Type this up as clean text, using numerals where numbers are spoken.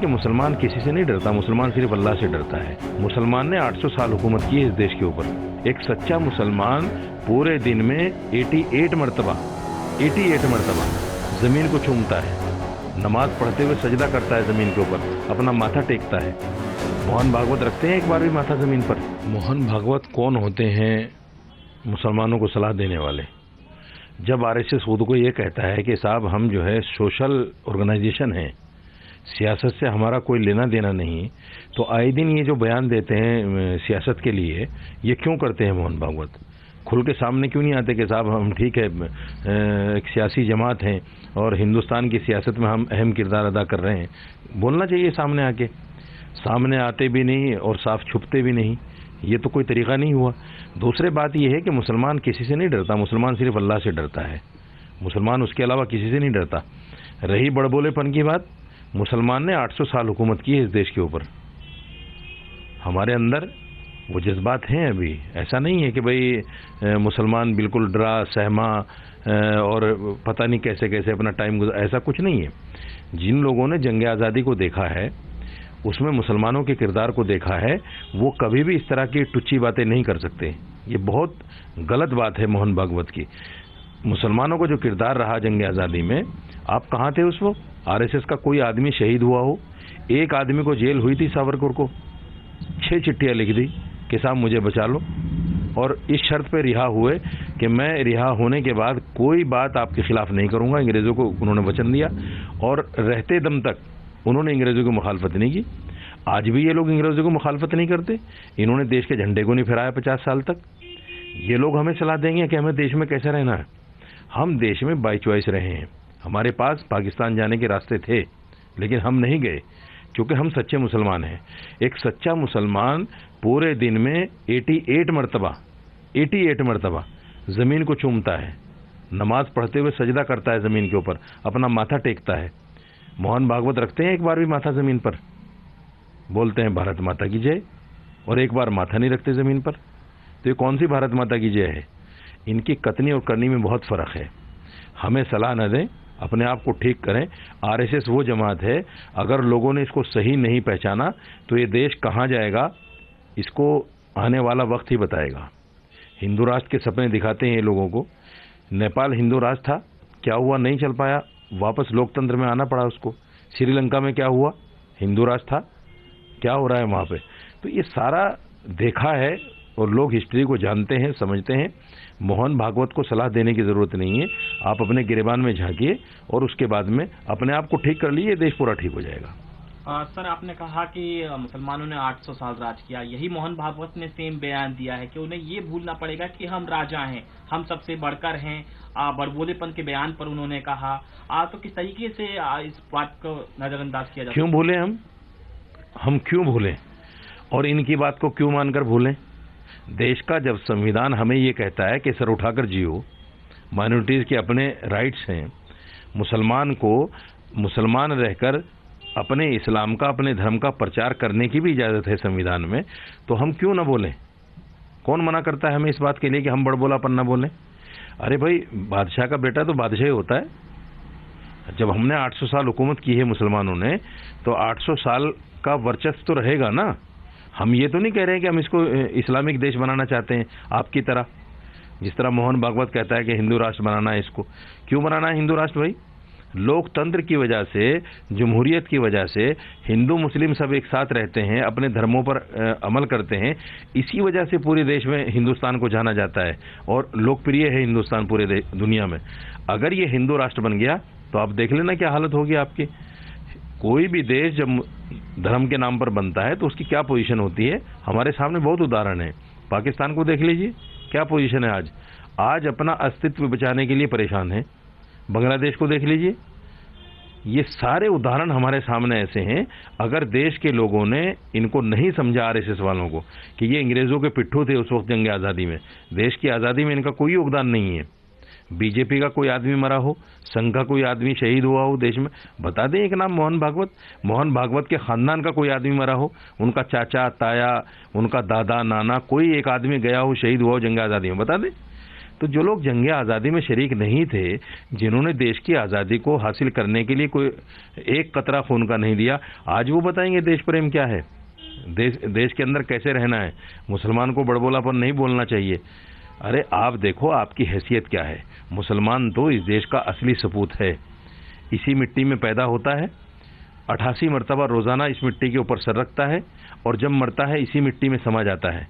कि मुसलमान किसी से नहीं डरता, मुसलमान सिर्फ अल्लाह से डरता है। मुसलमान ने 800 साल हुकूमत की है इस देश के ऊपर। एक सच्चा मुसलमान पूरे दिन में 88 मरतबा जमीन को चूमता है, नमाज पढ़ते हुए सजदा करता है जमीन के ऊपर, अपना माथा टेकता है। मोहन भागवत रखते हैं एक बार भी माथा जमीन पर? मोहन भागवत कौन होते हैं? मुसलमानों को सलाह देने वाले। जब आरएसएस खुद को ये कहता है कि साहब हम जो है सोशल ऑर्गेनाइजेशन हैं, सियासत से हमारा कोई लेना देना नहीं, तो आए दिन ये जो बयान देते हैं सियासत के लिए, ये क्यों करते हैं मोहन भागवत? खुल के सामने क्यों नहीं आते कि साहब हम ठीक है एक सियासी जमात हैं और हिंदुस्तान की सियासत में हम अहम किरदार अदा कर रहे हैं? बोलना चाहिए सामने आके। सामने आते भी नहीं और साफ छुपते भी नहीं, ये तो कोई तरीका नहीं हुआ। दूसरी बात यह है कि मुसलमान किसी से नहीं डरता, मुसलमान सिर्फ अल्लाह से डरता है। मुसलमान उसके अलावा किसी से नहीं डरता। रही बड़बोलेपन की बात, मुसलमान ने 800 साल हुकूमत की है इस देश के ऊपर। हमारे अंदर वो जज्बात हैं अभी। ऐसा नहीं है कि भाई मुसलमान बिल्कुल डरा सहमा और पता नहीं कैसे कैसे अपना टाइम गुजार, ऐसा कुछ नहीं है। जिन लोगों ने जंग आज़ादी को देखा है, उसमें मुसलमानों के किरदार को देखा है, वो कभी भी इस तरह की टुच्ची बातें नहीं कर सकते। ये बहुत गलत बात है मोहन भागवत की। मुसलमानों को जो किरदार रहा जंग आज़ादी में, आप कहाँ थे उस वक्त? आरएसएस का कोई आदमी शहीद हुआ हो? एक आदमी को जेल हुई थी सावरकर को, 6 चिट्ठियाँ लिख दी कि साहब मुझे बचा लो, और इस शर्त पे रिहा हुए कि मैं रिहा होने के बाद कोई बात आपके खिलाफ नहीं करूंगा। अंग्रेजों को उन्होंने वचन दिया और रहते दम तक उन्होंने अंग्रेजों की मुखालफत नहीं की। आज भी ये लोग अंग्रेजों को मुखालफत नहीं करते। इन्होंने देश के झंडे को नहीं फहराया 50 साल तक। ये लोग हमें सलाह देंगे कि हमें देश में कैसे रहना है। हम देश में बाई चॉइस रहे हैं। हमारे पास पाकिस्तान जाने के रास्ते थे, लेकिन हम नहीं गए क्योंकि हम सच्चे मुसलमान हैं। एक सच्चा मुसलमान पूरे दिन में 88 मरतबा जमीन को चूमता है, नमाज पढ़ते हुए सजदा करता है जमीन के ऊपर, अपना माथा टेकता है। मोहन भागवत रखते हैं एक बार भी माथा जमीन पर? बोलते हैं भारत माता की जय, और एक बार माथा नहीं रखते जमीन पर। तो ये कौन सी भारत माता की जय है? इनकी कथनी और करनी में बहुत फर्क है। हमें सलाह न दें, अपने आप को ठीक करें। आरएसएस वो जमात है, अगर लोगों ने इसको सही नहीं पहचाना तो ये देश कहाँ जाएगा, इसको आने वाला वक्त ही बताएगा। हिंदू राष्ट्र के सपने दिखाते हैं ये लोगों को। नेपाल हिंदू राष्ट्र था, क्या हुआ? नहीं चल पाया, वापस लोकतंत्र में आना पड़ा उसको। श्रीलंका में क्या हुआ? हिंदू राष्ट्र था, क्या हो रहा है वहाँ पे? तो ये सारा देखा है और लोग हिस्ट्री को जानते हैं, समझते हैं। मोहन भागवत को सलाह देने की जरूरत नहीं है। आप अपने गिरेबान में झांकिए और उसके बाद में अपने आप को ठीक कर लीजिए, देश पूरा ठीक हो जाएगा। सर, आपने कहा कि मुसलमानों ने 800 साल राज किया। यही मोहन भागवत ने सेम बयान दिया है कि उन्हें ये भूलना पड़ेगा कि हम राजा हैं, हम सबसे बढ़कर हैं। बड़बोलेपन के बयान पर उन्होंने कहा। तो किस तरीके से इस बात को नजरअंदाज किया जाए? क्यों भूलें हम क्यों भूलें और इनकी बात को क्यों मानकर भूलें? देश का जब संविधान हमें ये कहता है कि सर उठाकर जियो, माइनॉरिटीज के अपने राइट्स हैं, मुसलमान को मुसलमान रहकर अपने इस्लाम का, अपने धर्म का प्रचार करने की भी इजाज़त है संविधान में, तो हम क्यों ना बोलें? कौन मना करता है हमें इस बात के लिए कि हम बड़बोलापन ना बोलें? अरे भाई, बादशाह का बेटा तो बादशाह ही होता है। जब हमने 800 साल हुकूमत की है मुसलमानों ने, तो 800 साल का वर्चस्व तो रहेगा ना। हम ये तो नहीं कह रहे हैं कि हम इसको इस्लामिक देश बनाना चाहते हैं आपकी तरह, जिस तरह मोहन भागवत कहता है कि हिंदू राष्ट्र बनाना है। इसको क्यों बनाना है हिंदू राष्ट्र? भाई, लोकतंत्र की वजह से, जमहूरियत की वजह से हिंदू मुस्लिम सब एक साथ रहते हैं, अपने धर्मों पर अमल करते हैं। इसी वजह से पूरे देश में हिंदुस्तान को जाना जाता है और लोकप्रिय है हिंदुस्तान पूरे दुनिया में। अगर ये हिंदू राष्ट्र बन गया तो आप देख लेना क्या हालत होगी आपकी। कोई भी देश जब धर्म के नाम पर बनता है तो उसकी क्या पोजीशन होती है, हमारे सामने बहुत उदाहरण है। पाकिस्तान को देख लीजिए, क्या पोजीशन है आज अपना अस्तित्व बचाने के लिए परेशान है। बांग्लादेश को देख लीजिए। ये सारे उदाहरण हमारे सामने ऐसे हैं। अगर देश के लोगों ने इनको नहीं समझा, आरएसएस वालों को, कि ये अंग्रेजों के पिट्ठू थे उस वक्त जंग आज़ादी में, देश की आज़ादी में इनका कोई योगदान नहीं है। बीजेपी का कोई आदमी मरा हो, संघ का कोई आदमी शहीद हुआ हो देश में, बता दें एक नाम, मोहन भागवत। मोहन भागवत के खानदान का कोई आदमी मरा हो, उनका चाचा ताया, उनका दादा नाना, कोई एक आदमी गया हो, शहीद हुआ हो जंग आज़ादी में, बता दें। तो जो लोग जंग आज़ादी में शरीक नहीं थे, जिन्होंने देश की आज़ादी को हासिल करने के लिए कोई एक कतरा खून का नहीं दिया, आज वो बताएंगे देश प्रेम क्या है, देश के अंदर कैसे रहना है, मुसलमान को बड़बोलापन नहीं बोलना चाहिए। अरे आप देखो आपकी हैसियत क्या है। मुसलमान तो इस देश का असली सपूत है, इसी मिट्टी में पैदा होता है, 88 मरतबा रोजाना इस मिट्टी के ऊपर सर रखता है और जब मरता है इसी मिट्टी में समा जाता है।